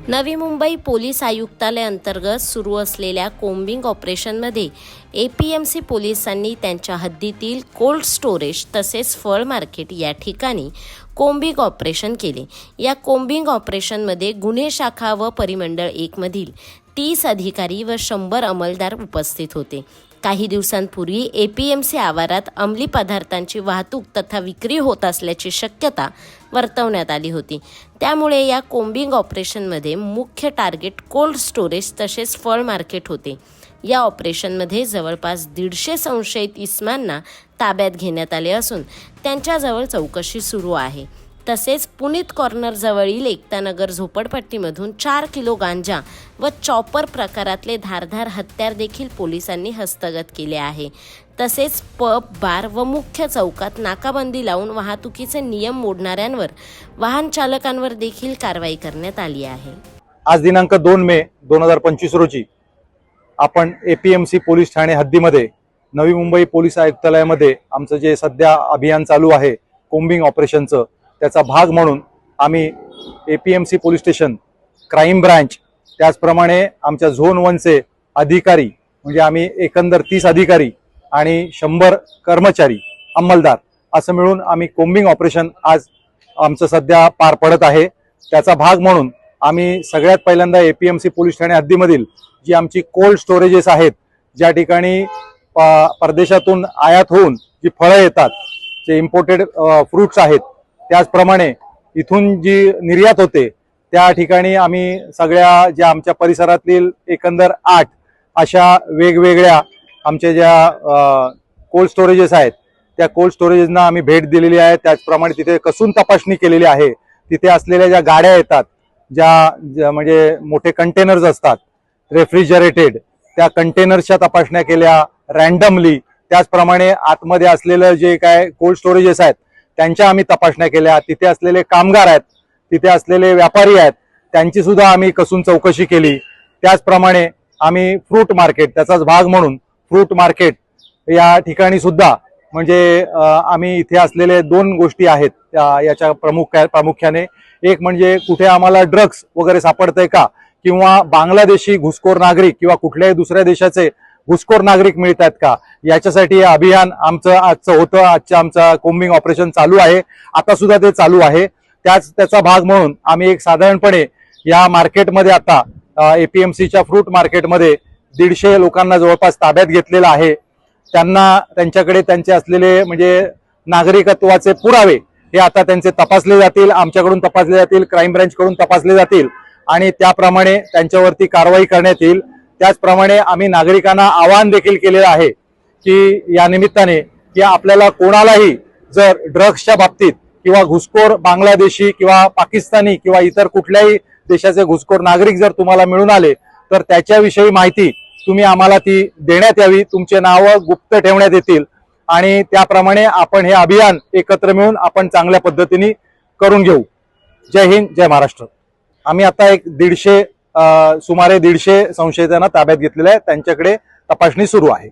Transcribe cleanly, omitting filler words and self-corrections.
Navi Mumbai police आयुक्तालय अंतर्गत सुरू असलेल्या कोम्बिंग ऑपरेशनमध्ये एपीएमसी पोलिसांनी त्यांच्या हद्दीतील कोल्ड स्टोरेज तसेच फळ मार्केट या ठिकाणी कोम्बिंग ऑपरेशन केले। या कोम्बिंग ऑपरेशनमध्ये गुन्हे शाखा व परिमंडळ 1 मधील 30 अधिकारी व 100 अंमलदार उपस्थित होते। काही दिवसांपूर्वी एपीएमसी आवारात अंमली पदार्थांची वाहतूक तथा विक्री होत असल्याची शक्यता वर्तवण्यात आली होती। त्यामुळे या कोम्बिंग ऑपरेशनमध्ये मुख्य टार्गेट कोल्ड स्टोरेज तसेच फळ मार्केट होते। या ऑपरेशनमध्ये जवळपास 150 संशयित इसमांना ताब्यात घेण्यात आले असून त्यांच्याजवळ चौकशी सुरू आहे। तसेच पुनीत कॉर्नर जवळील एकतानगर झोपडपट्टीमधून 4 किलो गांजा व चॉपर प्रकारातले धारदार हत्यार देखील पोलिसांनी हस्तगत केले आहे। तसेच पब, बार व मुख्य चौकात नाकाबंदी लावून वाहतुकीचे नियम मोडणाऱ्यांवर वाहन चालकांवर देखील कारवाई करण्यात आली आहे। आज दिनांक 2 मे 2025 रोजी आपण APMC police Thane हद्दीमध्ये Navi Mumbai police आयुक्तालयामध्ये आमचं जे सध्या अभियान चालू आहे कोम्बिंग ऑपरेशनचं, त्याचा भाग म्हणून आम्ही APMC police station, crime branch, त्याचप्रमाणे आमच्या झोन 1चे अधिकारी म्हणजे आम्ही एकंदर 30 अधिकारी आणि 100 कर्मचारी अंमलदार असं मिळून आम्ही कोम्बिंग ऑपरेशन आज आमचं सध्या पार पडत आहे। त्याचा भाग म्हणून आम्ही सगळ्यात पहिल्यांदा एपीएमसी पोलीस ठाणे हद्दीमधील जी आमची कोल्ड स्टोरेजेस आहेत, ज्या ठिकाणी परदेशातून आयात होऊन जी फळं येतात, जे इम्पोर्टेड फ्रूट्स आहेत, त्याचप्रमाणे इथून जी निर्यात होते त्या ठिकाणी आम्ही सगळ्या ज्या आमच्या परिसरातील एकंदर 8 अशा वेगवेगळ्या आमच्या ज्या कोल्ड स्टोरेजेस आहेत त्या कोल्ड स्टोरेजेसना आम्ही भेट दिलेली आहे। त्याचप्रमाणे तिथे कसून तपासणी केलेली आहे। तिथे असलेल्या ज्या गाड्या येतात, ज्या म्हणजे मोठे कंटेनर्स असतात रेफ्रिजरेटेड, त्या कंटेनर्सच्या तपासण्या केल्या रँडमली। त्याचप्रमाणे आतमध्ये असलेलं जे काय कोल्ड स्टोरेजेस आहेत त्यांच्या आम्ही तपासण्या केल्या। तिथे असलेले कामगार आहेत, तिथे असलेले व्यापारी आहेत, त्यांची सुद्धा आम्ही कसून चौकशी केली। त्याचप्रमाणे आम्ही फ्रूट मार्केट, त्याचाच भाग म्हणून फ्रूट मार्केट या ठिकाणी सुद्धा म्हणजे आम्ही इथे असलेले 2 गोष्टी आहेत याच्या प्रामुख्याने। एक म्हणजे कुठे आम्हाला ड्रग्स वगैरे सापडतंय का, किंवा बांगलादेशी घुसखोर नागरिक किंवा कुठल्याही दुसऱ्या देशाचे घुसखोर नागरिक मिळत आहेत का, याच्यासाठी अभियान आजचं होतं। आमचं कोम्बिंग ऑपरेशन चालू आहे, आता सुद्धा ते चालू आहे। त्याचा भाग म्हणून आम्ही एक साधारणपणे या मार्केटमध्ये आता एपीएमसीच्या फ्रूट मार्केटमध्ये 150 लोकांना जवळपास ताब्यात घेतलेलं आहे। त्यांच्याकडे त्यांचे असलेले म्हणजे नागरिकत्वाचे पुरावे हे आता त्यांचे तपासले जातील, आमच्याकडून तपासले जातील, क्राईम ब्रांच कडून तपासले जातील आणि त्याप्रमाणे त्यांच्यावरती कारवाई करण्यात येईल। त्याचप्रमाणे आम्ही नागरिकांना आवाहन देखील केलेलं आहे की या निमित्ताने की आपल्याला कोणालाही जर ड्रग्सच्या बाबतीत किंवा घुसखोर बांगलादेशी किंवा पाकिस्तानी किंवा इतर कुठल्याही देशाचे घुसखोर नागरिक जर तुम्हाला मिळून आले तर त्याच्याविषयी माहिती तुम्ही आम्हाला ती देण्यात यावी। तुमचे नावं गुप्त ठेवण्यात येतील आणि त्याप्रमाणे आपण हे अभियान एकत्र मिळून आपण चांगल्या पद्धतीने करून घेऊ। जय हिंद, जय महाराष्ट्र। आम्ही आता सुमारे 150 संशयितांना ताब्यात घेतलेले आहे, त्यांच्याकडे तपासणी सुरू आहे।